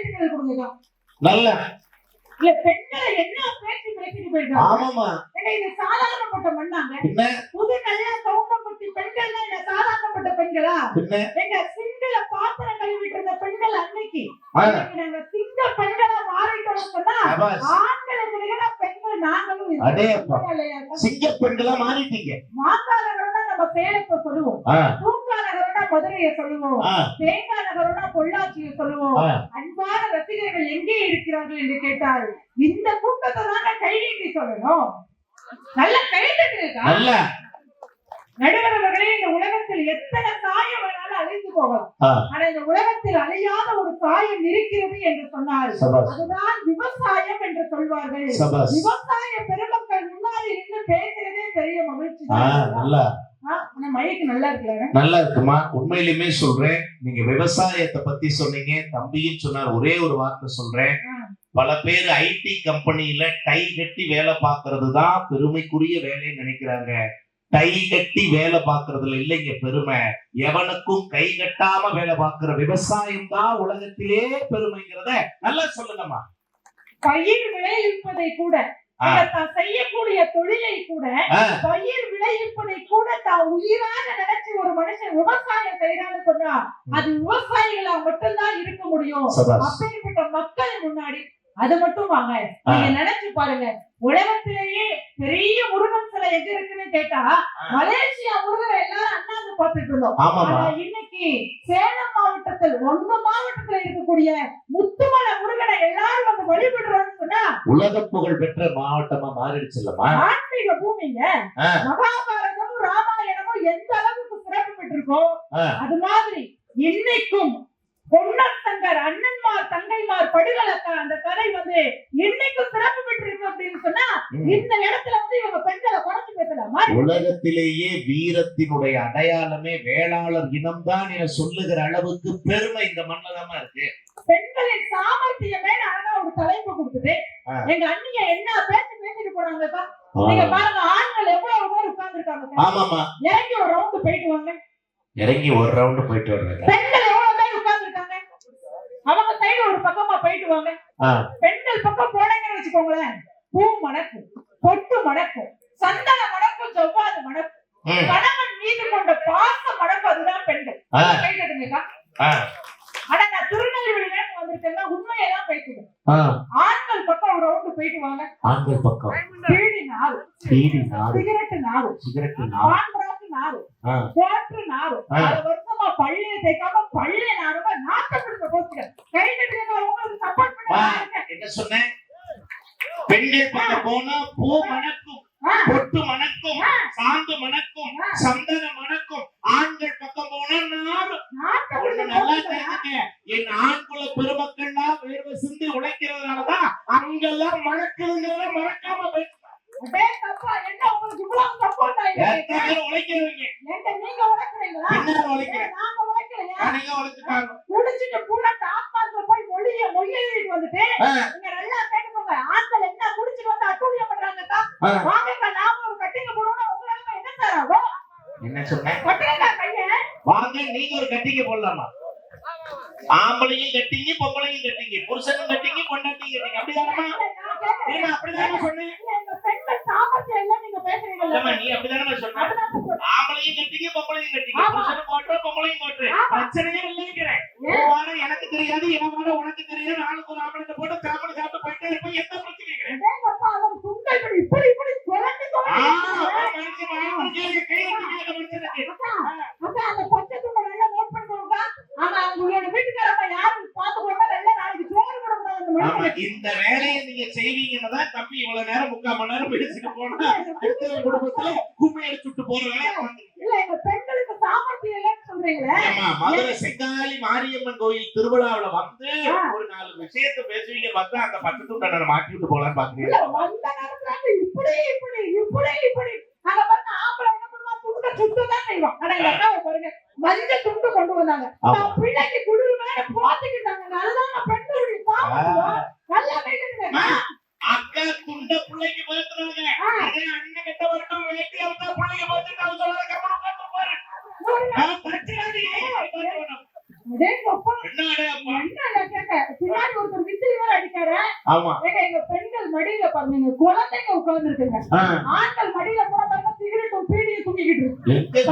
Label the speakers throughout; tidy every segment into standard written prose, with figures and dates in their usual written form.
Speaker 1: பேச்சுக்கள் கொடுங்க.
Speaker 2: நல்ல
Speaker 1: இல்ல பெண்களை என்ன பேச்சு பேசிட்டு போயிருக்காங்க.
Speaker 2: ஆமாமா
Speaker 1: இது சாதாரணப்பட்ட மண்ணாங்க.
Speaker 2: என்ன
Speaker 1: புது நல்லா கவுண்டப்பட்டி பெண்கள் என்ன சாதாரணப்பட்ட பெண்களா? எங்க சிங்கள பாத்திரம் கழுவிட்டு இருந்த பெண்கள் அன்னைக்கு நாங்க சிங்க பெண்களா மாறிட்டோம் சொன்னா ஆண்களுக்கு நிகழ பெண்கள் நாங்களும்
Speaker 2: அடே சிங்க பெண்களா மாறிட்டீங்க.
Speaker 1: மாங்காய் நகரம்னா நம்ம சேலத்தை சொல்லுவோம், தூங்கா நகரம்னா மதுரையை சொல்லுவோம், தேங்காய் நகரம்னா பொள்ளாச்சியை சொல்லுவோம். அன்பான ரசிகர்கள் எங்கே இருக்கிறார்கள் என்று கேட்டால் இந்த கூட்டத்தை தானே கைநீட்டி சொல்லணும். நல்ல கைதட்டுங்க.
Speaker 2: நல்ல
Speaker 1: நடுவர்களே, இந்த உலகத்தில் எத்தனை சாயம் வேணாலும் அழிந்து போகலாம், ஆனா இந்த உலகத்தில் அழியாத ஒரு சாயம் இருக்கிறது என்று சொன்னார். அதுதான் விவசாயம் என்று சொல்வார்கள். விவசாய பெருமக்கள் முன்னாடி இருந்து பேசுறதே பெரிய மகிழ்ச்சி தான். மைக்கு நல்லா இருக்குல்ல?
Speaker 2: நல்லா இருக்குமா. உண்மையிலுமே சொல்றேன், நீங்க விவசாயத்தை பத்தி சொன்னீங்க, தம்பியும் சொன்னார். ஒரே ஒரு வார்த்தை சொல்றேன், பல பேர் ஐடி கம்பெனியில டை கட்டி வேலை பார்க்கறது தான் பெருமைக்குரிய வேலைன்னு நினைக்கிறாங்க. டை கட்டி வேலை பார்க்கறதுல இல்லைங்க பெருமை, எவனுக்கும் கை கட்டாம வேலை பார்க்கிற விவசாயம் தான் உலகத்திலே பெருமைங்கிறத நல்லா சொல்லுங்கம்மா.
Speaker 1: பயிர் விளைவிப்பதை கூட, தான் செய்யக்கூடிய தொழிலை கூட, பயிர் விளைவிப்பதை கூட தான் உயிராக நினைச்சு ஒரு மனுஷன் விவசாயம் செய்யறான்னு சொன்னா அது விவசாயிகளா மட்டும்தான் இருக்க முடியும். அப்பேற்பட்ட மக்கள் முன்னாடி அது மட்டும் வாங்க, நீங்க நினைச்சு பாருங்க. உலகத்திலேயே பெரிய முருகன் சிலை எங்க இருக்குன்னு கேட்டா மலேசியா முருகன் எல்லாரும் அண்ணாந்து பார்த்துட்டு இருந்தோம். இன்னைக்கு சேலம் மாவட்டத்தில் 1 மாவட்டத்துல இருக்கக்கூடிய முத்துமலை முருகனை எல்லாரும் வந்து வழிபடுறான்னு சொன்னா
Speaker 2: உலக புகழ் பெற்ற மாவட்டமா மாறிடுச்சுல்லமா.
Speaker 1: ஆன்மீக பூமிங்க. மகாபாரதமும் ராமாயணமும் எந்த அளவுக்கு சிறப்பு பெற்றிருக்கோ அது மாதிரி இன்னைக்கும் பொன்னர் சங்கர் அண்ணன்மார் தங்கைமார் படுகளக்கா அந்த கதை வந்து இன்னைக்கும் சிறப்பு பெற்றிருக்கு அப்படின்னு சொன்னா இந்த இடத்துல வந்து இவங்க பெண்களை குறைச்சு பேசலாமா?
Speaker 2: உலகத்திலேயே வீரத்தினுடைய அடையாளமே வேளாளர் இனம்தான் என சொல்லுகிற அளவுக்கு பெருமை இந்த மண்ணிலமா இருக்கு.
Speaker 1: பெண்களின் சாமர்த்தியமே அழகா ஒரு தலைப்பு கொடுத்துட்டு எங்க அண்ணிய என்ன பேசிட்டு போனாங்கப்பா. நீங்க பாருங்க, ஆண்கள் எவ்வளவு பேர் உட்கார்ந்து இருக்காங்க.
Speaker 2: ஆமாமா,
Speaker 1: இறங்கி ஒரு ரவுண்ட் போயிட்டு வாங்க.
Speaker 2: இறங்கி ஒரு ரவுண்ட் போயிட்டு வாங்க.
Speaker 1: பெண்கள் எவ்வளவு பேர் உட்கார்ந்து இருக்காங்க, அவங்க சைடு ஒரு பக்கமா போயிட்டு வாங்க. பெண்கள் பக்கம் போனீங்கன்னு வச்சுக்கோங்களேன், பூ மணக்கும், பொட்டு மணக்கும், சந்தன மணக்கும், ஜவ்வாது மணக்கும், கணவன் மீது கொண்ட பாசம் மணக்கும். அதுதான் பெண்கள். கைதுங்கக்கா. ஆனா நான் திருநெல்வேலியில வந்திருக்கேன்னா உண்மையெல்லாம் பேசுவேன். ஆண்கள் பக்கம் ஒரு ரவுண்ட் போயிட்டு வாங்க.
Speaker 2: ஆண்கள் பக்கம்
Speaker 1: பீடி நாறு, சிகரெட் நாறு, பான்பராக்கு நாறு, போற்று நாறு, 6 வருஷமா பள்ளியை தேய்க்காம பள்ளியை நாறுமா நாட்டப்படுத்த போச்சுங்க. கைதுங்க, உங்களுக்கு சப்போர்ட் பண்ண.
Speaker 2: என்ன சொன்னேன்? பெண்கள் பக்கம் போனா பூ மணக்கும், பொட்டு மணக்கும், சாந்து மணக்கும், சந்தன மணக்கும். ஆண்கள் பக்கம் போனா நாறு. நல்லா தெரிஞ்சுங்க, என் ஆண்குல பெருமக்கள்னா வேர்வை சிந்தி உழைக்கிறதுனாலதான் அங்கெல்லாம் மணக்குதுங்கிறத மறக்காம போயிட்டு.
Speaker 1: என்ன உங்களுக்கு இவ்வளவு சப்போர்ட் ஆயிடுச்சு?
Speaker 2: உழைக்கிறவங்க
Speaker 1: நீங்க உழைக்கிறீங்களா? நாங்க உழைக்கலையா?
Speaker 2: நீங்க உழைச்சுட்டாங்க.
Speaker 1: முடிச்சுட்டு பூரா டாஸ்மார்க்ல போய் மொழியிட்டு வந்துட்டு நீங்க நல்லா கேட்டுக்கோங்க. ஆண்கள் என்ன முடிச்சுட்டு வந்து அட்டூழியம் பண்றாங்கக்கா. வாங்கக்கா, நாம ஒரு கட்டிங்க போடுவோம். உங்களுக்கு என்ன சார் ஆகும்?
Speaker 2: என்ன சொன்னேன்?
Speaker 1: கட்டுறா கைய
Speaker 2: வாங்க, நீங்க ஒரு கட்டிங்க போடலாமா? ஆம்பளையும் கட்டிங்க, பொம்பளையும் கட்டிங்க, புருஷனும் கட்டிங்க, பொண்டாட்டியும் கட்டிங்க. அப்படிதானமா? அப்படிதானே சொன்னேன்.
Speaker 1: பெண்கள் சாமர்த்தியம் இல்ல நீங்க பேசுறீங்க.
Speaker 2: நீ அப்படிதானே சொன்ன. ஆம்பளையும் கட்டிங்க, பொம்பளையும் கட்டிங்க, புருஷனும் போட்டு, பொம்பளையும் போட்டு. பிரச்சனையே இல்லைங்கிறேன். எனக்கு தெரியாது, எனக்கு உனக்கு தெரியாது. ஆளுக்கு ஒரு ஆம்பளை போட்டு சாப்பிட்டு சாப்பிட்டு போயிட்டே இருப்போம். எந்த பிரச்சனைங்க?
Speaker 1: இப்படி இப்படி குழந்தை அந்த பச்சை துண்டை நல்லா நோட் பண்ணுவாங்க. ஆனா உங்களோட வீட்டுக்காரங்க யாரும் பாத்துக்கோங்க. நல்லா நாளைக்கு சோறு கொடுக்கணும்.
Speaker 2: இந்த வேலையை நீங்க செய்வீங்கன்னு தான் தம்பி இவ்வளவு நேரம் 3/4 மணி நேரம் பேசிட்டு போனா அடுத்த குடும்பத்துல கும்மி அடிச்சுட்டு போற வேலையை
Speaker 1: இல்ல. எங்க பெண்களுக்கு சாமர்த்தியம் இல்லைன்னு சொல்றீங்களே.
Speaker 2: மதுரை செங்காலி மாரியம்மன் கோயில் திருவிழாவில வந்து ஒரு 4 விஷயத்தை பேசுவீங்க பார்த்தா அந்த பச்சை துண்டை மாட்டி விட்டு போலான்னு பாக்குறீங்க.
Speaker 1: இப்படி இப்படி இப்படி இப்படி அங்க பாருங்க, ஆம்பளை என்ன பண்ணுவா, துண்டை சுத்ததான் செய்வான். ஆனா எங்க அக்காவை பாருங்க, மஞ்சள் துண்டு கொண்டு வந்தாங்க. பிள்ளைக்கு குளிர் மேல போத்துக்கிட்டாங்க. அதுதான் பெண்களுடைய சாமர்த்தியம். நல்லா கேட்டுங்க.
Speaker 2: அக்கா துண்ட பிள்ளைக்கு போத்துறாங்க. அண்ணன் கிட்ட வரட்டும், வேட்டி அவுத்தா பிள்ளைக்கு போத்துட்டு அவங்க சொல்றாங்க. பின்னாடி ஒரு ஆமா.
Speaker 1: ஏங்க எங்க பெண்கள் மடியில பாருங்க குழந்தைங்க உட்கார்ந்து இருக்குங்க. ஆண்கள் மடியில போன பாருங்க சிகரெட்டும் பீடியும் தூக்கிக்கிட்டு இருக்கு.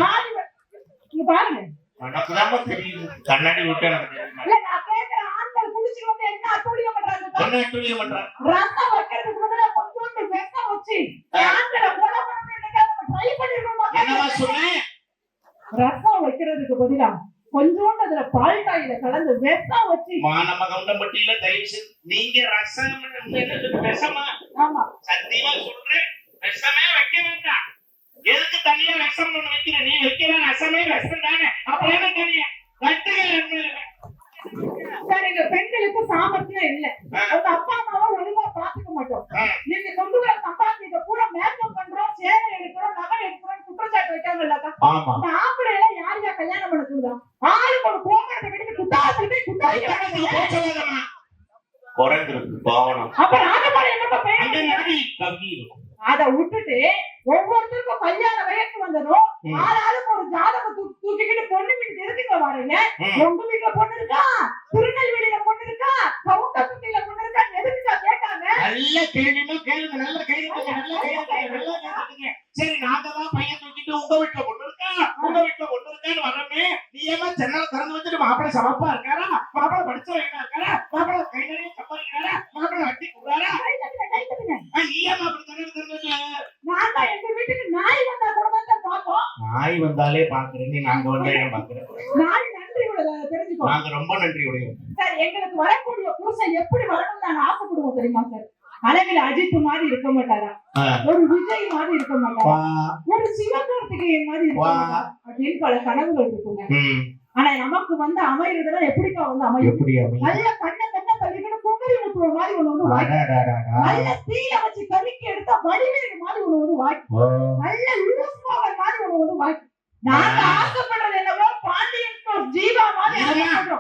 Speaker 1: இங்க பாருங்க.
Speaker 2: உனக்குதாம்மா தெரியுது. கண்ணாடி விட்டு எனக்கு தெரியுமா?
Speaker 1: இல்ல நான் கேக்குறேன், ஆண்கள் குளிச்சுட்டு வந்து என்ன அட்டூழியம் பண்றாங்க?
Speaker 2: என்ன அட்டூழியம் பண்றாங்க?
Speaker 1: ரசம் வைக்கிறதுக்கு பதிலா கொஞ்சோண்டு விஷம் வச்சு ஆண்களை கொலை பண்ணணும்னு என்னைக்காவது நம்ம ட்ரை பண்ணிருக்கோமா?
Speaker 2: என்னமா சொன்னேன்?
Speaker 1: ரசம் வைக்கிறதுக்கு பதிலா கொஞ்சோண்டு அதுல பால்டாயில கலந்து விஷம் வச்சு
Speaker 2: நம்ம கவுண்டம்பட்டியில தயவு செய்து நீங்க ரசம் என்ன சொல்லு விஷமா?
Speaker 1: ஆமா
Speaker 2: சத்தியமா சொல்றேன், விஷமே வைக்க வேண்டாம். எதுக்கு தனியா விஷம் ஒண்ணு வைக்கிற? நீ வைக்கிற ரசமே விஷம் தானே, அப்புறம் என்ன தனியா கட்டுங்க.
Speaker 1: சார் எங்க பெண்களுக்கு சாமர்த்தியம் இல்ல. உங்க அப்பா அம்மாவை ஒழுங்கா பாத்துக்க மாட்டோம். நீங்க கொண்டு வர சம்பாதிக்க கூட மேக்கப் பண்றோம், சேலை எடுக்கிறோம், நகை எடுக்கிறோம் குற்றச்சாட்டு வைக்காங்கல்லக்கா. இந்த ஆம்பளை எல்லாம் யார் யார் கல்யாணம் பண்ண சொல்லுதா? ஆளுக்கு ஒரு கோமரத்தை கட்டிட்டு குத்தாசலுமே குத்தாசலுமே
Speaker 2: குறைஞ்சிருக்கு பாவனம்.
Speaker 1: அப்ப ராஜபாளையம் என்னப்பா பேர்?
Speaker 2: கவி இருக்கும்.
Speaker 1: அதை விட்டுட்டு ஒவ்வொருத்தருக்கும் கல்யாண வயசு வந்ததும் ஆளாளுக்கு ஒரு ஜாதகம் தூக்கிக்கிட்டு பொண்ணு வீட்டுக்கு எதுக்குங்க வரீங்க? உங்க வீட்டுல பொண்ணு இருக்கா, திருநெல்வேலியில பொண்ணு இருக்கா, கவுண்டம்பட்டியில பொண்ணு இருக்கா, எதுக்குக்கா கேட்டாங்க?
Speaker 2: நல்ல கேள்விமா கேளுங்க, நல்ல கேளுங்க. சரி நாங்க தான் பையன் தூக்கிட்டு உங்க வீட்டுல பொண்ணு இருக்கா, உங்க வீட்டுல பொண்ணு இருக்கான்னு வரமே. நீ ஏமா ஜன்னல திறந்து வச்சுட்டு மாப்பிள்ளை சமப்பா இருக்காரா, மாப்பிள்ளை படிச்சவங்க இருக்காரா, மாப்பிள்ளை கை நிறைய சம்பாதிக்கிறாரா, மாப்பிள்ளை வட்டி கொடுறாரா? நீ ஏமா அப்படி ஜன்னல திறந்து வச்சு?
Speaker 1: நாங்க எங்க வீட்டுக்கு நாய் வந்தா கூட தான் பாப்போம்.
Speaker 2: நாய் வந்தாலே பாக்குறேன், நீ நாங்க வந்தா ஏன் பாக்குறேன்?
Speaker 1: நாய் நன்றி தெரிஞ்சுக்கோ.
Speaker 2: நாங்க ரொம்ப நன்றி உடையோம்
Speaker 1: சார். எங்களுக்கு வரக்கூடிய புருஷன் எப்படி வரணும்னு நாங்க ஆசைப்படுவோம் தெரியுமா சார்? அளவில் அஜித் மாதிரி இருக்க மாட்டாரா, ஒரு விஜய் மாதிரி இருக்க மாட்டாரா, ஒரு சிவகார்த்திகேயன் மாதிரி இருக்க மாட்டாரா அப்படின்னு பல கனவுகள் இருக்குங்க. ஆனா நமக்கு வந்து அமைறதுன்னா எப்படிக்கா வந்து அமையும்? நல்ல கண்ண தள்ளிக்கிட்டு குமரி முத்துவ மாதிரி ஒண்ணு வந்து வாய்க்கும். நல்ல தீய வச்சு கறிக்கு எடுத்தா வடிவேலு மாதிரி ஒண்ணு வந்து வாய்க்கும். நல்ல லூஸ் மோகன் மாதிரி ஒண்ணு வந்து வாய்க்கும். நாங்க ஆசைப்படுறது என்னவோ பாண்டியன் ஸ்டோர் ஜீவா மாதிரி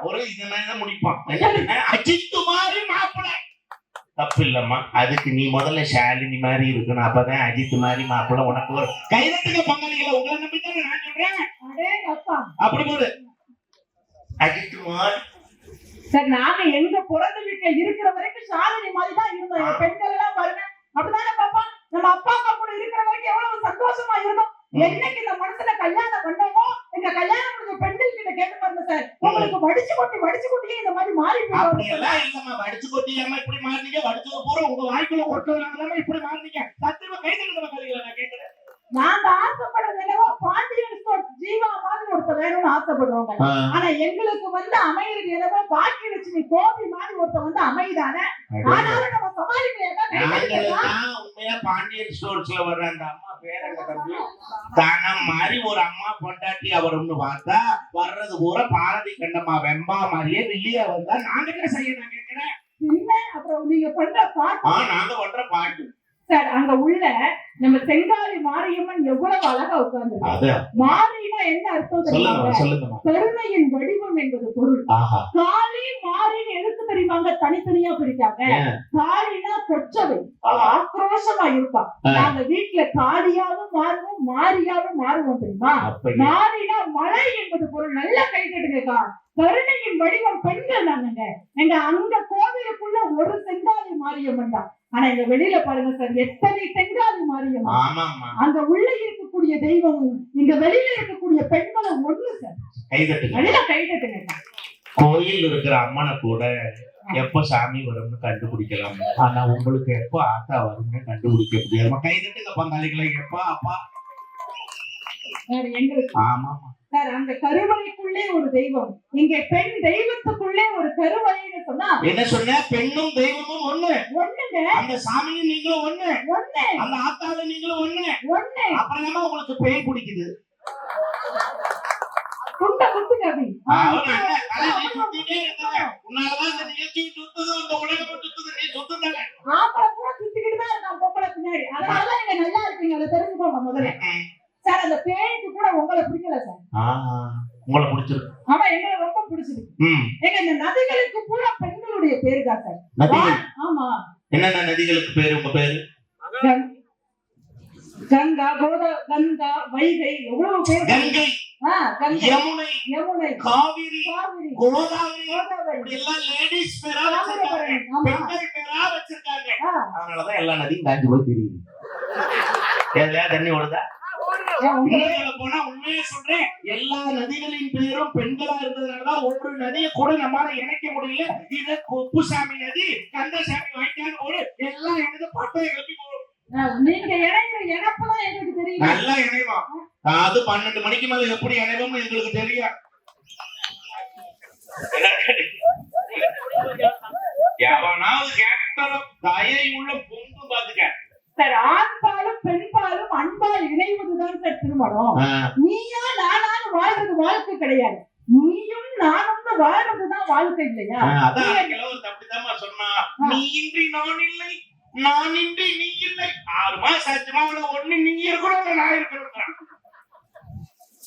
Speaker 2: ஒரு இந்த மாதிரி தான் முடிப்பான். அஜித் மாதிரி மாப்பிள்ளை தப்பு இல்லம்மா. அதுக்கு நீ முதல்ல ஷாலினி மாதிரி இருக்கணும், அப்பதான் அஜித் மாதிரி மாப்பிள்ளை உனக்கு ஒரு கைதட்டுங்க. பங்காளிகளை உங்களை நம்பித்தானே நான் சொல்றேன். அப்படி போடு அஜித் மாதிரி.
Speaker 1: சார் நாங்க எங்க பிறந்த வீட்டுல இருக்கிற வரைக்கும் ஷாலினி மாதிரி தான் இருந்தோம். எங்க பெண்கள் எல்லாம் பாருங்க அப்படிதானே பாப்பா. நம்ம அப்பா அம்மா கூட இருக்கிற வரைக்கும் எவ்வளவு சந்தோஷமா இருந்தோம். என்னைக்கு இந்த மனசுல கல்யாணம் பண்ணோமோ எங்க கல்யாணம் முடிஞ்ச பெண்கள் கிட்ட கேட்டு பாருங்க சார், உங்களுக்கு வடிச்சு கொட்டியே இந்த மாதிரி மாறி
Speaker 2: போயிடும். வடிச்சு கொட்டியாம இப்படி மாறினீங்க, வடிச்சது பூரா உங்க வாய்க்குள்ள கொட்டுறதுனால இப்படி மாறினீங்க. சத்தியமா கைது நான் கேட்கிறேன்.
Speaker 1: நாங்க ஆசைப்படுறது என்னவோ பாண்டியன் ஸ்டோர் ஜீவா மாதிரி ஒருத்தர் வேணும்னு ஆசைப்படுறோங்க. ஆனா எங்களுக்கு வந்து அமைகிறது என்னவோ பாக்கியலட்சுமி கோபி மாதிரி ஒருத்தர் வந்து அமைதானே. ஆனாலும் நம்ம சமாளிக்கலாம்.
Speaker 2: உண்மையா பாண்டியன் ஸ்டோர்ஸ்ல வர்ற அந்த அம்மா பேரங்க தம்பி தனம் மாதிரி ஒரு அம்மா பொண்டாட்டி அவரும்னு பார்த்தா வர்றது பூரா பாரதி கண்டம்மா வெம்பா மாதிரியே வில்லியா வந்தா நாங்க என்ன செய்ய நான் கேட்கிறேன்.
Speaker 1: இல்ல அப்புறம் நீங்க பண்ற பாட்டு
Speaker 2: நாங்க பண்ற பாட்டு
Speaker 1: சார். அங்க உள்ள நம்ம செங்காலி மாரியம்மன் எவ்வளவு அழகா உட்கார்ந்து. மாரினா என்ன அர்த்தம் தெரியுமா? கருணையின் வடிவம் என்பது பொருள். காளி மாரின்னு எதுக்கு தெரியுமாங்க தனித்தனியா பிரிக்காங்க? காளினா கொச்சவை, ஆக்ரோஷமா இருப்பா. நாங்க வீட்டுல காளியாவும் மாறுவோம், மாரியாவும் மாறுவோம் தெரியுமா? மாரினா மழை என்பது பொருள். நல்லா கை கட்டுங்கக்கா. கருணையின் வடிவம் பெண்கள் தானுங்க. எங்க அங்க கோவிலுக்குள்ள ஒரு செங்காலி மாரியம்மன் தான். ஆனா இந்த வெளியில பாருங்க சார், எத்தனை செங்காலி மாரியம்மன். அங்க உள்ள இருக்கக்கூடிய தெய்வம் இங்க வெளியில இருக்கக்கூடிய பெண்களும் ஒண்ணு சார். கைதட்டுங்க.
Speaker 2: கோயில் இருக்கிற அம்மனை கூட எப்ப சாமி வரும்னு கண்டுபிடிக்கலாம், ஆனா உங்களுக்கு எப்ப ஆத்தா வரும்னு கண்டுபிடிக்க முடியாது. கைதட்டுங்க பங்காளிகளை. எப்ப அப்பா
Speaker 1: எங்களுக்கு
Speaker 2: ஆமா
Speaker 1: சார். அந்த கருவறைக்குள்ளே ஒரு தெய்வம், இங்க பெண் தெய்வத்துக்குள்ளே ஒரு கருவறைன்னு சொன்னா
Speaker 2: என்ன சொன்ன? பெண்ணும் தெய்வமும் ஒண்ணுங்க. அந்த சாமியும் நீங்களும் ஒண்ணு, அந்த ஆத்தாவும் நீங்களும் ஒண்ணு. அப்புறமா உங்களுக்கு பேய் பிடிக்குது. உன்னாலதான் இந்த நிகழ்ச்சி சுத்துது, இந்த உலகம் சுத்துது, நீ சுத்துதானே.
Speaker 1: சுத்திக்கிட்டு தான் இருக்கான் பொம்பளை பின்னாடி. அதனாலதான் நீங்க நல்லா இருக்கீங்க, அதை தெரிஞ்சுக்கோங்க முதல்ல. சார் அந்த பேய்க்கு கூட உங்களை பிடிக்கல சார்.
Speaker 2: உங்களை பிடிச்சிருக்கு?
Speaker 1: ஆமா எங்களை ரொம்ப பிடிச்சிருக்கு. எங்க இந்த நதிகளுக்கு பூரா பெண்களுடைய பேருக்கா சார்? ஆமா.
Speaker 2: என்னென்ன நதிகளுக்கு பேரு உங்க பேரு?
Speaker 1: கங்கா, கங்கா, வைகை, எவ்வளவு பேர்.
Speaker 2: கங்கை, யமுனை, காவிரி, கோதாவரி, எல்லாம் லேடிஸ் பேரா பெண்கள் பேரா வச்சிருக்காங்க. அதனாலதான் எல்லா நதியும் காஞ்சு போய் தெரியுது. எதுலயா தண்ணி ஓடுதா? போனா உண்மையே சொல்றேன், எல்லா நதிகளின் பேரும் பெண்களா இருந்ததுனாலதான் ஒரு நதியை கூட நம்மளால இணைக்க முடியல. இது குப்புசாமி நதி, கந்தசாமி வாய்க்கால் ஒரு எல்லாம் எனக்கு பட்டம் கிளப்பி போகும்.
Speaker 1: நீங்க இணைக்கிற இணைப்புதான் எங்களுக்கு தெரியும்.
Speaker 2: நல்லா இணைவோம். அது 12 மணிக்கு மேல எப்படி இணைவோம்னு எங்களுக்கு தெரியும். எவனாவது கேட்டாலும் தயை உள்ள பொங்கு பாத்துக்க
Speaker 1: சார். ஆண்பாலும் பெண்பாலும் அன்பால் இணைவதுதான் சார் திருமணம். நீயா நானான்னு வாழ்றது வாழ்க்கை கிடையாது. நீயும் நானும் வாழ்றதுதான் வாழ்க்கை இல்லையா?
Speaker 2: அதான் அப்படிதான் சொன்னா, நீ இன்றி நான் இல்லை, நான் இன்றி நீ இல்லை. 6 மாசம் 5 மாசம் ஒண்ணு நீ இருக்கணும், நான் இருக்கணும்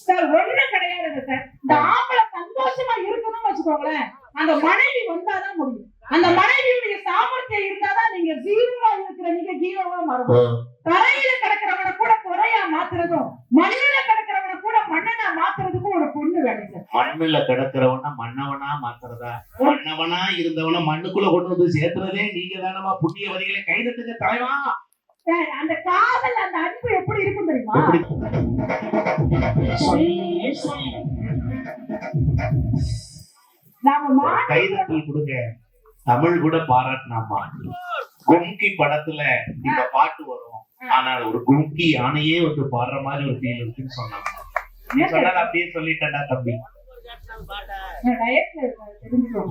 Speaker 1: சார். ஒண்ணு கிடையாதுங்க சார். இந்த ஆம்பளை சந்தோஷமா இருக்கணும்னு வச்சுக்கோங்களேன், அந்த மனைவி வந்தாதான் முடியும். அந்த மனைவியுடைய சாமர்த்தியம் இருந்தாதான் நீங்க ஜீரோவா இருக்கிற நீங்க ஹீரோவா மாறும். தரையில கிடக்கிறவனை கூட குறையா மாத்துறதும், மண்ணுல கிடக்கிறவனை கூட மன்னனா மாத்துறதுக்கும் ஒரு பொண்ணு வேணும் சார்.
Speaker 2: மண்ணுல கிடக்கிறவன மன்னவனா மாத்துறதா? மன்னவனா இருந்தவன மண்ணுக்குள்ள கொண்டு வந்து சேர்த்துறதே நீங்க தானமா? புண்ணியவதிகளை கைதட்டுங்க தலைவா.
Speaker 1: சார், அந்த காதல் அந்த அன்பு எப்படி இருக்கும் தெரியுமா? நாம
Speaker 2: கைதட்டல் கொடுங்க. தமிழ் கூட பாராட்டினாமா. கும்கி படத்துல இந்த பாட்டு வரும், ஆனால் ஒரு கும்கி யானையே வந்து பாடுற மாதிரி ஒரு ஃபீல் இருக்குன்னு சொன்னாங்க. நீ சொன்னா அப்படியே சொல்லிட்டேன்டா தம்பி.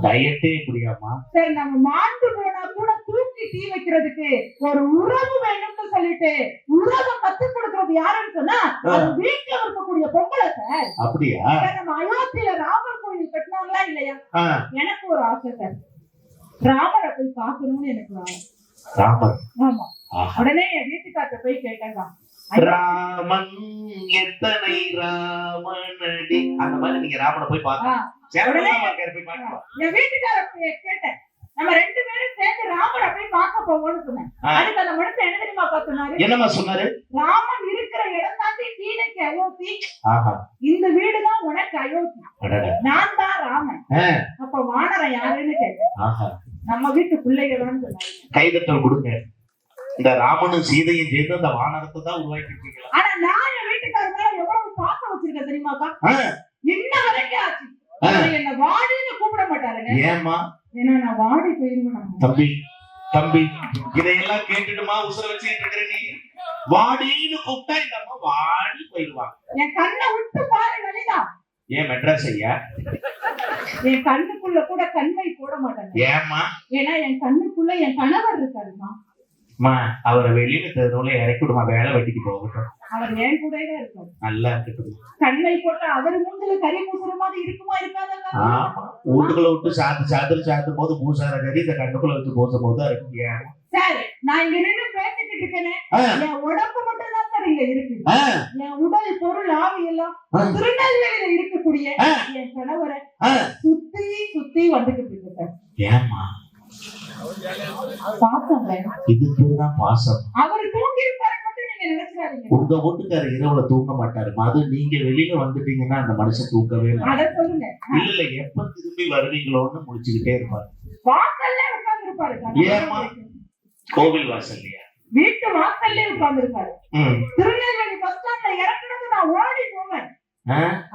Speaker 2: டயட்டே இப்படியாமா?
Speaker 1: சரி, நம்ம மாண்டு போனா கூட தூக்கி தீ வைக்கிறதுக்கு ஒரு உறவு வேணும்னு சொல்லிட்டு உறவை கத்துக் கொடுக்கறது யாருன்னு சொன்னா வீட்டுல இருக்கக்கூடிய பொம்பளை சார்.
Speaker 2: அப்படியா?
Speaker 1: நம்ம அயோத்தியில ராமர் கோயில் கட்டினாங்களா இல்லையா? எனக்கு ஒரு ஆசை சார், ராமரை போய் பார்க்கணும்னு எனக்கு ஒரு ஆசை.
Speaker 2: ராமர்?
Speaker 1: ஆமா. உடனே என் வீட்டுக்கார்ட்ட போய் கேட்டேங்க,
Speaker 2: ராமன் எத்தனை ராமனடி, அந்த மாதிரி நீங்க ராமனை போய் பாக்கலாம்.
Speaker 1: என் வீட்டுக்கார கேட்டேன், நம்ம 2 பேரும் சேர்ந்து ராமரை போய் பார்க்க போவோம்னு சொன்னேன். அதுக்கு அந்த மனுஷன் என்ன தெரியுமா சொன்னாரு?
Speaker 2: என்னமா சொன்னாரு?
Speaker 1: ராமன் இருக்கிற இடம் தாண்டி கீழைக்கு அயோத்தி, இந்த வீடுதான் உனக்கு அயோத்தி, நான் தான் ராமன். அப்ப வானரம் யாருன்னு கேட்டேன். நம்ம வீட்டு பிள்ளைகளான்னு சொன்னாங்க.
Speaker 2: கைதட்டல் கொடுங்க. இந்த ராமனும் சீதையும் சேர்ந்து அந்த வானரத்தை தான் உருவாக்கி இருக்கீங்களா?
Speaker 1: ஆனா நான் என் வீட்டுக்காரர் மேல எவ்வளவு பாசம் வச்சிருக்கேன் தெரியுமாக்கா? இன்ன வரைக்கும் ஆச்சு. என்ன வாடின்னு கூப்பிட மாட்டாருங்க.
Speaker 2: ஏமா?
Speaker 1: ஏன்னா நான் வாடி போயிருவேன்.
Speaker 2: தம்பி தம்பி, இதையெல்லாம் கேட்டுட்டுமா உசுர வச்சுட்டு இருக்கிற நீ? வாடின்னு கூப்பிட்டா இந்த அம்மா வாடி போயிருவாங்க.
Speaker 1: என் கண்ணை விட்டு பாரு வெளிதான்.
Speaker 2: ஏன் மெட்ராஸ் ஐயா?
Speaker 1: என் கண்ணுக்குள்ள கூட கண்மை போட மாட்டாங்க.
Speaker 2: ஏமா?
Speaker 1: ஏன்னா என் கண்ணுக்குள்ள என் கணவர் இருக்காருமா.
Speaker 2: அவரை வெளியில தெருவுல இறக்கி விடுமா, வேலை வெட்டிக்கு போகட்டும்.
Speaker 1: அவர் ஏன் கூட இருக்காரு.
Speaker 2: நல்லா இருக்கட்டும்.
Speaker 1: கண்ணை போட்டா அவர் மூஞ்சில கறி பூசுற மாதிரி இருக்குமா இருக்காதா?
Speaker 2: வீட்டுக்குள்ள விட்டு சாத்தும் போது பூசார கறி இந்த கண்ணுக்குள்ள வச்சு பூசும் போது தான் இருக்கு.
Speaker 1: சரி, நான் இங்க நின்று பேசிக்கிட்டு இருக்கேனே, என் உடம்பு மட்டும் தான் சார் இங்க இருக்கு. என் உடல் பொருள் ஆவி எல்லாம் திருநெல்வேலியில இருக்கக்கூடிய என் கணவரை சுத்தி சுத்தி வந்துகிட்டு இருக்கு சார்.
Speaker 2: ஏமா?
Speaker 1: பாசம்.
Speaker 2: இதுக்குதான் பாசம்.
Speaker 1: அவர் தூங்கி இருப்பாரு மட்டும் நீங்க நினைச்சாதீங்க.
Speaker 2: உங்க வீட்டுக்காரர் இரவுல தூங்க மாட்டாரு. அது நீங்க வெளியில வந்துட்டீங்கன்னா அந்த மனுஷன் தூக்கவே
Speaker 1: அத சொல்லுங்க.
Speaker 2: இல்ல எப்ப திரும்பி வருவீங்களோன்னு முடிச்சுக்கிட்டே இருப்பாரு.
Speaker 1: வாசல்ல உட்கார்ந்து இருப்பாரு.
Speaker 2: ஏமா? கோவில் வாசல்லையா?
Speaker 1: வீட்டு வாசல்ல உட்கார்ந்து இருப்பாரு. திருநெல்வேலி பஸ் ஸ்டாண்ட்ல இறக்குறது நான் ஓடி போவேன்,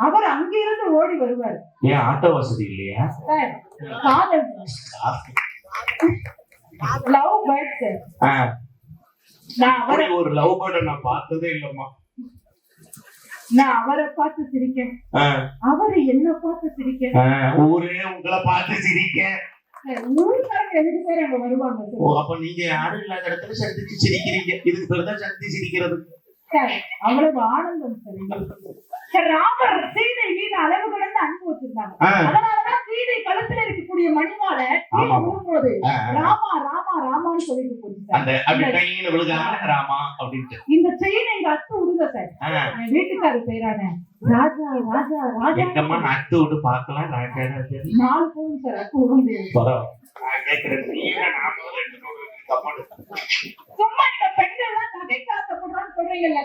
Speaker 1: அவர் அங்கிருந்து ஓடி வருவாரு.
Speaker 2: ஏன் ஆட்டோ வசதி இல்லையா?
Speaker 1: காதல், லவ் பேர்ட் சார். நான் அவரை
Speaker 2: ஒரு லவ் பேர்ட நான் பார்த்ததே இல்லம்மா.
Speaker 1: நான் அவரை பார்த்து சிரிக்கேன், அவரு என்ன பார்த்து சிரிக்க,
Speaker 2: ஊரே உங்களை பார்த்து சிரிக்க.
Speaker 1: ஊருக்காரங்க 2 பேர் அங்க வருவாங்க.
Speaker 2: அப்ப நீங்க யாரும் இல்லாத இடத்துல சந்திச்சு சிரிக்கிறீங்க. இதுக்கு பிறகுதான் சந்தி சிரிக்கிறது.
Speaker 1: அவ்வளவு ஆனந்தம் சார். ராமர் சீதை மீது அளவு கடந்து அன்பு வச்சிருந்தாங்க. அதனாலதான் சீதை கழுத்துல இருக்கக்கூடிய மணிமாலை போது ராமா ராமா ராமான்னு சொல்லிட்டு போச்சு. இந்த செயினை எங்க அத்து விடுங்க சார். என் வீட்டுக்காரு பேரான ராஜா ராஜா ராஜா.
Speaker 2: அத்து விடு பாக்கலாம்.
Speaker 1: 4 போகும் சார், அத்து விட முடியாது. சும்மா இந்த பெண்கள் எல்லாம் நகைக்கு ஆசைப்படுறான்னு சொல்றீங்கல்ல?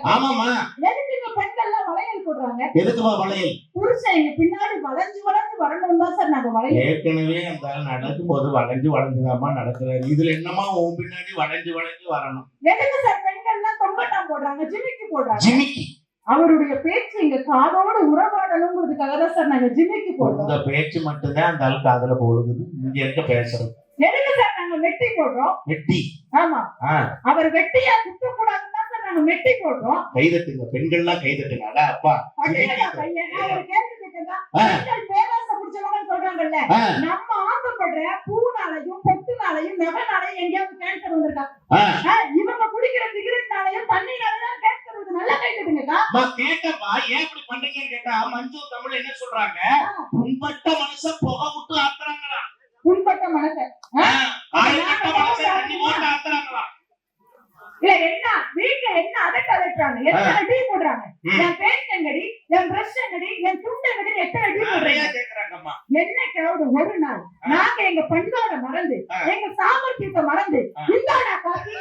Speaker 1: எதுக்கு இந்த பெண்கள் எல்லாம் வளையல் போடுறாங்க?
Speaker 2: எதுக்குமா வளையல்?
Speaker 1: புருஷன் எங்க பின்னாடி வளைஞ்சு வளைஞ்சு வரணும் தான் சார் நாங்க வளைய.
Speaker 2: ஏற்கனவே அந்த ஆள் நடக்கும் போது வளைஞ்சுதாம்மா நடக்கிறாரு. இதுல என்னமா உன் பின்னாடி வளைஞ்சு வரணும்?
Speaker 1: எதுக்கு சார் பெண்கள்லாம் தொங்கட்டாம் போடுறாங்க, ஜிமிக்கி போடுறாங்க?
Speaker 2: ஜிமிக்கி
Speaker 1: அவருடைய பேச்சு எங்க காதோடு உறவாடணுங்கிறதுக்காக தான் சார் நாங்க ஜிமிக்கி போடுறோம்.
Speaker 2: உங்க பேச்சு மட்டும்தான் அந்த ஆள் காதுல போடுது. இங்க இருக்க பேசுறது
Speaker 1: எதுக்கு சார் நாங்க மெட்டி போடுறோம்?
Speaker 2: வெட்டி.
Speaker 1: ஆமா, அவர் வெட்டியா சுத்த கூடாதுன்னு தான் சார் நாங்க மெட்டி போடுறோம்.
Speaker 2: கைதட்டுங்க, பெண்கள்லாம் கைதட்டுங்க. அடா அப்பா,
Speaker 1: பையன் ஒரு கேள்வி கேட்டதா, பெண்கள் பேராசை பிடிச்சவங்க சொல்றாங்கல்ல, நம்ம ஆசைப்படுற பூனாலையும் பொட்டுனாலையும் நகனாலையும் எங்கேயாவது கேன்சர் வந்திருக்கா? இவங்க குடிக்கிற சிகரெட்னாலையும் தண்ணினாலதான் கேன்சர் வருது. நல்லா கேட்டுதுங்கக்கா.
Speaker 2: கேட்டப்பா, ஏன் இப்படி பண்றீங்கன்னு கேட்டா மஞ்சு தமிழ் என்ன சொல்றாங்க? புண்பட்ட மனுஷன் புகை விட்டு ஆத்துறாங்களா?
Speaker 1: புண்பட்ட மனுஷன்
Speaker 2: தண்ணி போட்டு ஆத்துறாங்களா?
Speaker 1: இல்ல என்ன வீட்டுல என்ன அதட்ட அதட்டுறாங்க, எத்தனை டீ போடுறாங்க, என் பேஸ்ட் எங்கடி, என் பிரஷ் எங்கடி, என் துண்டு எங்கடி, எத்தனை டீ போடுறாங்க. என்னைக்காவது ஒரு நாள் நாங்க எங்க பண்பாட மறந்து எங்க சாமர்த்தியத்தை மறந்து இந்தாடா காஃபி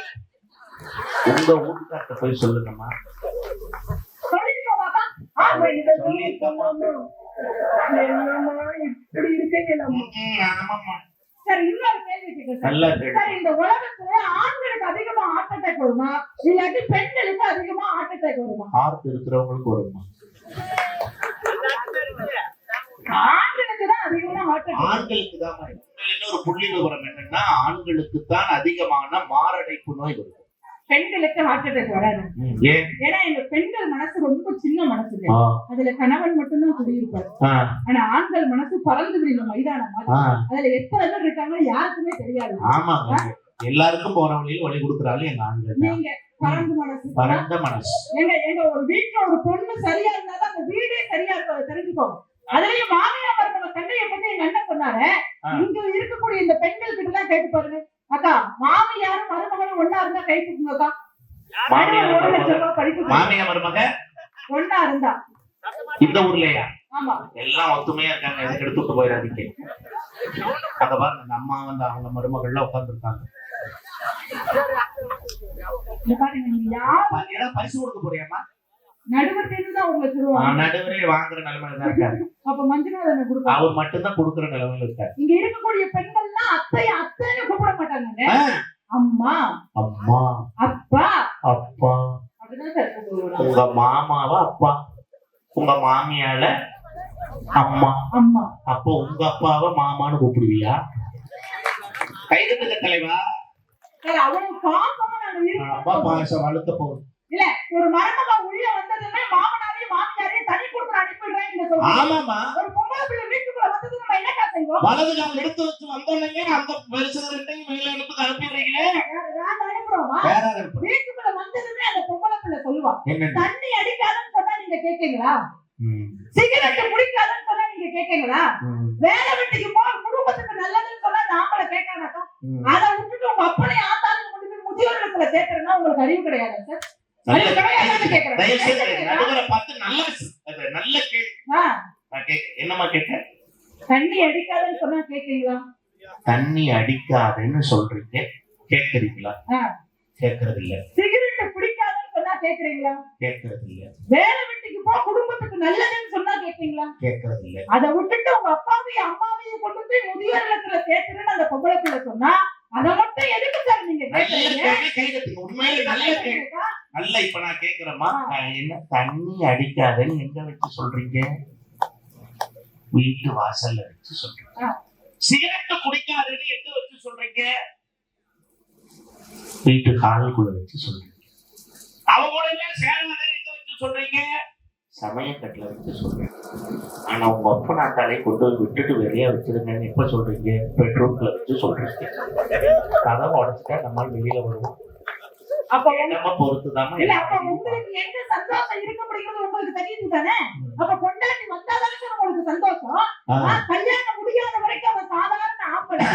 Speaker 2: உங்க வீட்டுக்கார்ட்ட போய் சொல்லுங்கம்மா.
Speaker 1: சொல்லிருக்கோமாக்கா? இப்படி இருக்கீங்க. சார் இன்னொரு கேள்வி கேட்கிறேன் சார். இந்த உலகத்துல ஆண்களுக்கு அதிகமா ஹார்ட் அட்டாக் வருமா, இல்லாட்டி பெண்களுக்கு அதிகமா ஹார்ட் அட்டாக் வருமா?
Speaker 2: ஹார்ட் இருக்கிறவங்களுக்கு வருமா?
Speaker 1: ஆண்களுக்கு தான் அதிகமா ஹார்ட் அட்டாக்.
Speaker 2: ஆண்களுக்கு தான். இன்னொரு புள்ளி விவரம் என்னன்னா, ஆண்களுக்கு தான் அதிகமான மாரடைப்பு நோய் வருது,
Speaker 1: பெண்களுக்கு ஹார்ட் அட்டாக் வராது. ஏன்னா எங்க பெண்கள் மனசு ரொம்ப சின்ன மனசு, அதுல கணவன் மட்டும்தான் குடியிருப்பாரு. ஆனா ஆண்கள் மனசு பறந்து விடுற மைதானம் மாதிரி. அதுல எத்தனை பேர் இருக்காங்க யாருக்குமே தெரியாது.
Speaker 2: ஆமாங்க, எல்லாருக்கும் போற வழியில் வழி கொடுக்குறாரு எங்க ஆண்கள்.
Speaker 1: நீங்க பறந்து மனசு,
Speaker 2: பறந்த மனசு.
Speaker 1: எங்க ஒரு வீட்டுல ஒரு பொண்ணு சரியா இருந்தாலும் அந்த வீடே சரியா இருப்பதை தெரிஞ்சுக்கோங்க. அதுலயும் மாமியார் மருமக சண்டையை பத்தி எங்க அண்ணன் சொன்னாரு. இங்க இருக்கக்கூடிய இந்த பெண்கள் கிட்ட எல்லாம் கேட்டு பாருங்க. அக்கா, மாமியாரும் மருமகளும் ஒன்னா இருந்தா கை தூக்குங்கக்கா.
Speaker 2: மாமியார் மருமக
Speaker 1: ஒன்னா இருந்தா
Speaker 2: இந்த ஊர்லயா?
Speaker 1: ஆமா,
Speaker 2: எல்லாம் ஒத்துமையா இருக்காங்க. எதுக்கு எடுத்துட்டு போயிடாதீங்க. அங்க பாருங்க, இந்த அம்மா வந்து அவங்க மருமகள்லாம் உட்கார்ந்து இருக்காங்க. பரிசு கொடுக்க போறியாமா? நடுவரே வாங்குற நிலைமையில தான் இருக்காரு.
Speaker 1: அப்ப மஞ்சுநாதன் கொடுப்பாரு.
Speaker 2: அவர் மட்டும்தான் கொடுக்குற நிலைமையில இருக்காரு.
Speaker 1: இங்க இருக்கக்கூடிய பெண்கள்லாம் அத்தைய அத்தைன்னு கூப்பிட மாட்டாங்க. அம்மா,
Speaker 2: அம்மா,
Speaker 1: அப்பா,
Speaker 2: அப்பா. உங்க மாமாவா அப்பா, உங்க மாமியால அம்மா,
Speaker 1: அம்மா.
Speaker 2: அப்ப உங்க அப்பாவை மாமான்னு கூப்பிடுவியா? கைதுக்கு தலைவா.
Speaker 1: அவனுக்கு பாசமா நாங்க
Speaker 2: அப்பா பாசம் வளர்த்த போகுது.
Speaker 1: இல்ல, ஒரு மருமக உள்ள வந்ததுமே மாமனாரையும் மாமியாரையும் தனி கொடுத்து அனுப்பிடுறேன்.
Speaker 2: ஆமாமா, ஒரு
Speaker 1: பொம்பளை பிள்ளை வீட்டுக்குள்ள வந்தது நம்ம என்னக்கா செய்வோம்?
Speaker 2: வலது கால் எடுத்து வச்சு வந்தோன்னே அந்த பெருசு ரெண்டையும் வெளியில எடுத்து அனுப்பிடுறீங்களே.
Speaker 1: வீட்டுக்குள்ள வந்ததுமே அந்த பொம்பளை பிள்ளை சொல்லுவா, தண்ணி அடிக்காதுன்னு சொன்னா நீங்க கேட்கீங்களா? சிகரெட் குடிக்காதுன்னு சொன்னா நீங்க கேட்கீங்களா? வேலை வெட்டிக்கு போ, குடும்பத்துக்கு நல்லதுன்னு சொன்னா நாமள கேட்காதாக்கா? அதை விட்டுட்டு உங்க அப்பனை ஆத்தாலும் கொண்டு போய் முதியோர்களை சேர்க்கறதுன்னா உங்களுக்கு அறிவு கிடையாது சார். என்னமா கேட்ட? தண்ணி அடிக்காதுன்னு சொன்னா கேட்கீங்களா?
Speaker 2: தண்ணி அடிக்காதுன்னு சொல்றீங்க, கேட்கறீங்களா? கேட்கறது இல்ல.
Speaker 1: சிகரெட் பிடிக்காதுன்னு சொன்னா கேட்கறீங்களா?
Speaker 2: கேட்கறது இல்ல.
Speaker 1: வேலை வெட்டிக்கு போ, குடும்பத்துக்கு நல்லதுன்னு சொன்னா கேட்கீங்களா?
Speaker 2: கேட்கறது இல்ல.
Speaker 1: அதை விட்டுட்டு உங்க அப்பாவையும் அம்மாவையும் கொண்டு போய் முதியோர் இல்லத்துல சேர்த்துன்னு அந்த பொம்பளை பிள்ளை சொன்னா அதை மட்டும் எதுக்கு சார் நீங்க கேட்கறீங்க?
Speaker 2: உண்மையில நல்ல இப்ப நான் கேக்குறேம்மா, என்ன தண்ணி அடிக்காதுன்னு எங்க வச்சு சொல்றீங்க? வீட்டு வாசல்ல வச்சு சொல்றீங்க. சிகரெட் குடிக்காதுன்னு எங்க வச்சு சொல்றீங்க? வீட்டு காலுக்குள்ள வச்சு சொல்றீங்க. அவங்க எல்லாம் சேராதுன்னு எங்க வச்சு சொல்றீங்க? சமயக்கட்டுல வச்சு சொல்றீங்க. ஆனா உங்க அப்பா நாட்டாலே கொண்டு போய் விட்டுட்டு வெளியே வச்சிருங்கன்னு எப்ப சொல்றீங்க? பெட்ரூம்ல வச்சு சொல்றீங்க. கதவை உடைச்சிட்டா நம்மால் வெளியில வருவோம்.
Speaker 1: அப்ப
Speaker 2: நம்ம பொறுத்துதாமா.
Speaker 1: இல்ல, அப்ப உங்களுக்கு எங்க சந்தோஷம் இருக்க முடியுது உங்களுக்கு தெரியுது தானே? அப்ப பொண்டாட்டி வந்தாதானே உங்களுக்கு சந்தோஷம். கல்யாணம் முடியாத வரைக்கும் அவன் சாதாரண ஆம்பளை,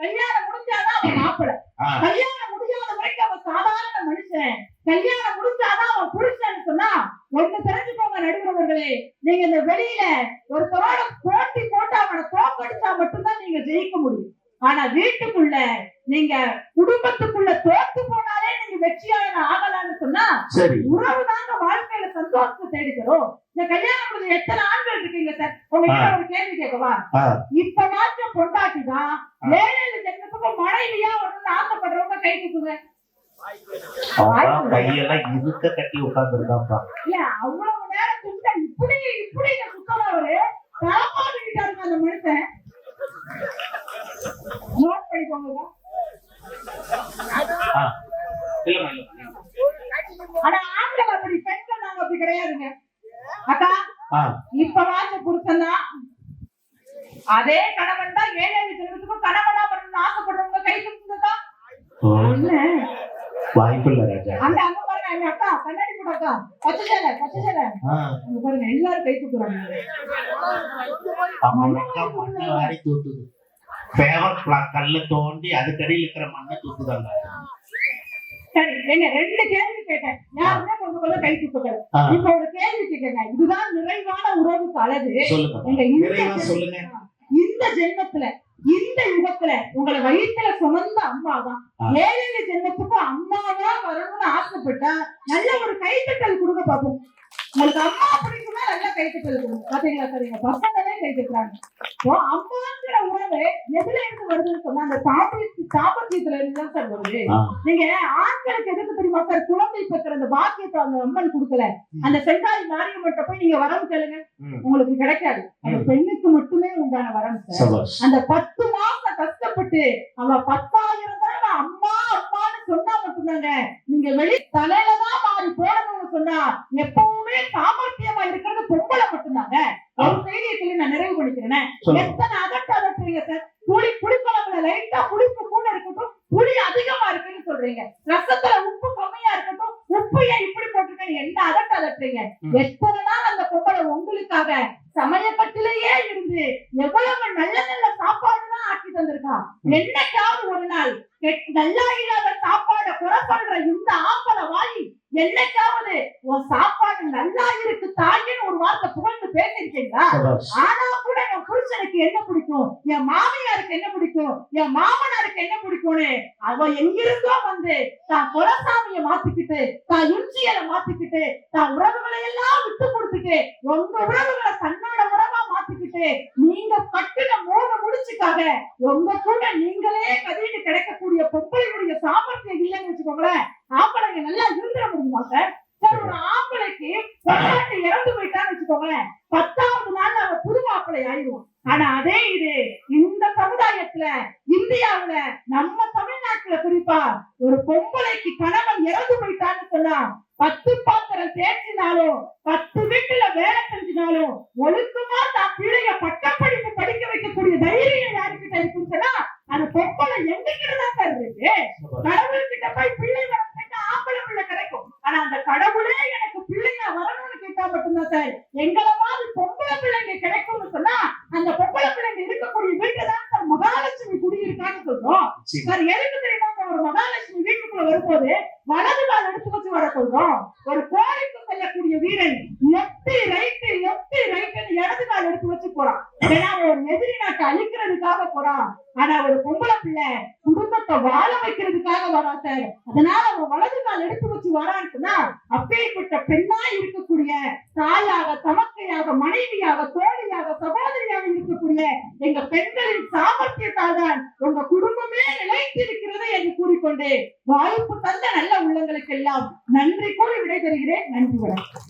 Speaker 1: கல்யாணம் முடிஞ்சாதான் அவன் மாப்பிளை, கல்யாணம் முடியாத வரைக்கும் அவன் சாதாரண மனுஷன், கல்யாணம் முடிஞ்சாதான் அவன் புருஷன் சொன்னா ஒண்ணு தெரிஞ்சுக்கோங்க நடுவர்களே, நீங்க இந்த வெளியில ஒருத்தரோட போட்டி போட்டு அவனை தோக்கடிச்சா மட்டும்தான் நீங்க ஜெயிக்க முடியும். ஆனா வீட்டுக்குள்ள நீங்க குடும்பத்துக்குள்ள தோத்து போனாலே நீங்க வெற்றியாளர் ஆகலாம்னு சொன்னா
Speaker 2: சரி
Speaker 1: உறவு தாங்க வாழ்க்கையில சந்தோஷத்தை தேடிக்கிறோம். இந்த கல்யாணம் முடிஞ்ச எத்தனை ஆண்கள் இருக்கீங்க சார்? உங்ககிட்ட ஒரு கேள்வி கேட்கவா? இப்ப மாற்ற பொண்டாட்டி தான் 7 ஜென்மத்துக்கு மனைவியா வரணும்னு ஆசைப்படுறவங்க கை தூக்குங்க.
Speaker 2: கையெல்லாம் இருக்க கட்டி உட்கார்ந்து இருக்காப்பா.
Speaker 1: இல்ல அவ்வளவு நேரம் சுத்த இப்படி சுத்தவரு தலமாடிக்கிட்டாருங்க அந்த மனுஷன். நோட் பண்ணிக்கோங்க. ஆனா ஆண்கள் அப்படி, பெண்கள் நாங்க அப்படி கிடையாதுங்க அக்கா. இப்ப வாச்ச புருஷன் தான் அதே கணவன் தான் 7 ஜென்மத்துக்கும் கணவனா வரணும்னு ஆசைப்படுறவங்க கை தூக்குங்கக்கா.
Speaker 2: வாய்ப்பு இல்ல ராஜா.
Speaker 1: அங்க பாருங்க அக்கா, கண்ணாடி போட அக்கா, பச்சை சேலை அங்க பாருங்க எல்லாரும் கை தூக்குறாங்க.
Speaker 2: மண்ணை வாரி தூக்குது. கல்ல தோண்டி அதுக்கடியில் இருக்கிற மண்ணை தூக்குதாங்க.
Speaker 1: சரி, எங்க 2 கேள்வி கேட்டேன். யாருமே கொஞ்சம் கை தூக்குறது. இப்ப ஒரு கேள்வி கேட்கங்க. இதுதான் நிறைவான உறவுக்கு அழகு.
Speaker 2: சொல்லுங்க.
Speaker 1: இந்த ஜென்மத்துல, இந்த யுகத்துல உங்களை வயிற்றுல சுமந்த அம்மாதான் 7 ஜென்மத்துக்கு அம்மாவா வரணும்னு ஆசைப்பட்டா நல்ல ஒரு கைத்தட்டல் கொடுக்க பார்ப்போம். உங்களுக்கு அம்மா பிடிக்கும்னா நல்ல கைத்தட்டல் கொடுங்க. பாத்தீங்களா சார், எங்க பசங்களே கைத்தட்டுறாங்க. அம்மாங்கிற உறவு எதுல இருந்து வருதுன்னு சொன்னா அந்த தாம்பத்தியத்துல இருந்து சார் வருது. நீங்க ஆண்களுக்கு எதுக்கு தெரியுமா சார்? குழந்தை பெற்ற அந்த பாக்கியத்தை அந்த அம்மன் கொடுக்கல. அந்த செங்காய் மாரியம்மன் போய் நீங்க வரம் கேளுங்க, உங்களுக்கு கிடைக்காது. அந்த பெண்ணுக்கு மட்டுமே உண்டான வரம் சார். அந்த 10 மாசம் கஷ்டப்பட்டு அவ 10,000 தடவை அம்மா அம்மான்னு சொன்னா மட்டும்தாங்க நீங்க வெளி தலையிலதான் மாறி போடணும்னு சொன்னா எப்பவுமே சாமர்த்தியமா இருக்கிறது பொம்பளை மட்டும்தாங்க. ஒரு செய்தியை சொல்லி நான் நிறைவு பண்ணிக்கிறேன். எத்தனை அதட்டுறீங்க சார்? புளிக்குழம்புல லைட்டா புளிப்பு கூட இருக்கட்டும், புளி அதிகமா இருக்குன்னு சொல்றீங்க. ரசத்துல உப்பு கம்மியா இருக்கட்டும், உப்பு ஏன் இப்படி போட்டிருக்கேன்னு என்ன அதட்டுறீங்க? எத்தனை நாள் அந்த பொம்பளை உங்களுக்காக சமயக்கட்டிலேயே இருந்து எவ்வளவு நல்ல நல்ல சாப்பாடுதான் ஆக்கி தந்திருக்கா. என்னைக்காவது ஒரு நாள் நல்லா இல்லாத சாப்பாட குறை சொல்ற இந்த ஆம்பளை வாயி என்னைக்காவது உன் சாப்பாடு நல்லா இருக்கு தாயின்னு ஒரு வார்த்தை புகழ்ந்து பேசிருக்கீங்களா? ஆனா கூட என் புருஷனுக்கு என்ன பிடிக்கும், என் மாமியாருக்கு என்ன பிடிக்கும், என் மாமனாருக்கு என்ன பிடிக்கும்னு அவ எங்கிருந்தோ வந்து தான் குலசாமிய மாத்திக்கிட்டு, தான் இஞ்சியலை மாத்திக்கிட்டு, தான் உறவுகளை எல்லாம் விட்டு கொடுத்துட்டு, உங்க உறவுகளை தன்னோட உறவா மாத்திக்கிட்டு, நீங்க கட்டின 3 முடிச்சுக்காக உங்க கூட நீங்களே கதிட்டு கிடைக்கக்கூடிய பொம்பளையுடைய சாமர்த்தியம் இல்லைன்னு வச்சுக்கோங்களேன். ஆம்பளைங்க நல்லா இருந்துட முடியுமா சார்? ஒரு ஆம்பளைக்கு பொண்டாட்டி இறந்து போயிட்டான்னு வச்சுக்கோங்களேன், 10வது நாள் அவ புது மாப்பிள்ளை ஆயிடுவோம். ஆனா அதே இது இந்த சமுதாயத்துல, இந்தியாவுல, நம்ம தமிழ்நாட்டுல குறிப்பா ஒரு பொம்பளைக்கு கணவன் இறந்து போயிட்டான்னு சொன்னா 10 பாத்திரம் தேய்ச்சினாலும் 10 வீட்டுல வேலை செஞ்சினாலும் ஒழுக்கமா தான் பிள்ளைய பட்டப்படிப்பு படிக்க வைக்கக்கூடிய தைரியம் யாருக்கிட்ட இருக்குன்னு சொன்னா அந்த பொம்பளை எங்ககிட்டதான் சார் இருக்கு. கடவுள்கிட்ட போய் பிள்ளை வர ஆம்பளை பிள்ளை கிடைக்கும். ஆனா அந்த கடவுளே எனக்கு பிள்ளைங்க வரணும்னு கேட்டா மட்டும்தான் சார் எங்களை மாதிரி பொம்பளை பிள்ளைங்க கிடைக்கும்னு சொன்னா அந்த பொம்பளை பிள்ளைங்க இருக்கக்கூடிய வீட்டுதான் சார் மகாலட்சுமி குடியிருக்கான்னு சொல்றோம். சார் எதுக்கு தெரியுமா ஒரு மகாலட்சுமி வீட்டுக்குள்ள வரும்போது வலது கால் எடுத்து வச்சு வர சொல்றோம். ஒரு கோரிக்கை செல்லக்கூடிய வீரன் லெப்ட் ரைட் இடது கால் எடுத்து வச்சு போறான். ஏன்னா ஒரு எதிரி நாட்டை அழிக்கிறதுக்காக போறான். ஆனா ஒரு பொம்பளை பிள்ளை குடும்பத்தை வாழ வைக்கிறதுக்காக வரா சார். அதனால அவன் வலது கால் எடுத்து வச்சு வரான்னு சொன்னா அப்பேற்பட்ட பெண்ணா இருக்கக்கூடிய தாயாக, தமக்கையாக, மனைவியாக, தோழியாக, சகோதரியாக இருக்கக்கூடிய எங்க பெண்களின் சாமர்த்தியத்தால் தான் உங்க குடும்பமே நிலைத்திருக்கிறது என்று கூறிக்கொண்டு வாய்ப்பு தந்த நல்ல உள்ளங்களுக்கு எல்லாம் நன்றி கூறி விடைபெறுகிறேன். நன்றி வணக்கம்.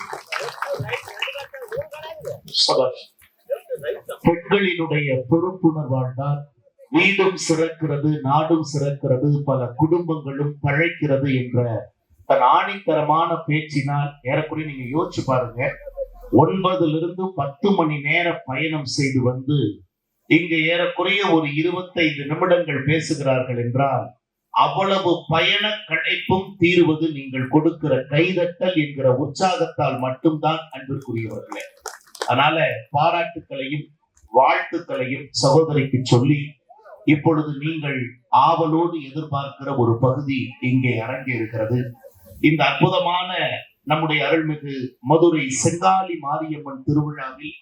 Speaker 2: பெண்களினுடைய பொறுப்புணர்வால் தான் வீடும் சிறக்கிறது, நாடும் சிறக்கிறது, பல குடும்பங்களும் தழைக்கிறது என்ற தன் ஆணித்தரமான பேச்சினால் ஏறக்குறைய நீங்க யோசிச்சு பாருங்க. 9லிருந்து 10 மணி நேர பயணம் செய்து வந்து இங்க ஏறக்குறைய ஒரு 25 நிமிடங்கள் பேசுகிறார்கள் என்றால் அவ்வளவு பயண களைப்பும் தீர்வது நீங்கள் கொடுக்கிற கைதட்டல் என்கிற உற்சாகத்தால் மட்டும்தான் அன்பிற்குரியவர்களே. அதனால பாராட்டுக்களையும் வாழ்த்துக்களையும் சகோதரிக்கு சொல்லி இப்பொழுது நீங்கள் ஆவலோடு எதிர்பார்க்கிற ஒரு பகுதி இங்கே அரங்கேறுகிறது. இந்த அற்புதமான நம்முடைய அருள்மிகு மதுரை செங்காலி மாரியம்மன் திருவிழாவில்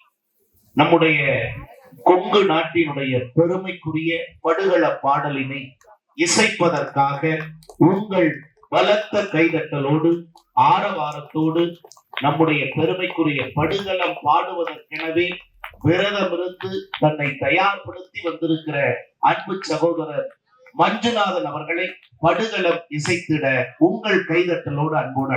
Speaker 2: நம்முடைய கொங்கு நாட்டினுடைய பெருமைக்குரிய படுகள பாடலினை இசைப்பதற்காக உங்கள் பலத்த கைதட்டலோடு ஆரவாரத்தோடு நம்முடைய பெருமைக்குரிய படுகளம் பாடுவதற்கெனவே விரதமிருந்து தன்னை தயார்படுத்தி வந்திருக்கிற அன்பு சகோதரர் மஞ்சுநாதன் அவர்களை படுகளம் இசைத்திட உங்கள் கைதட்டலோடு அன்போடு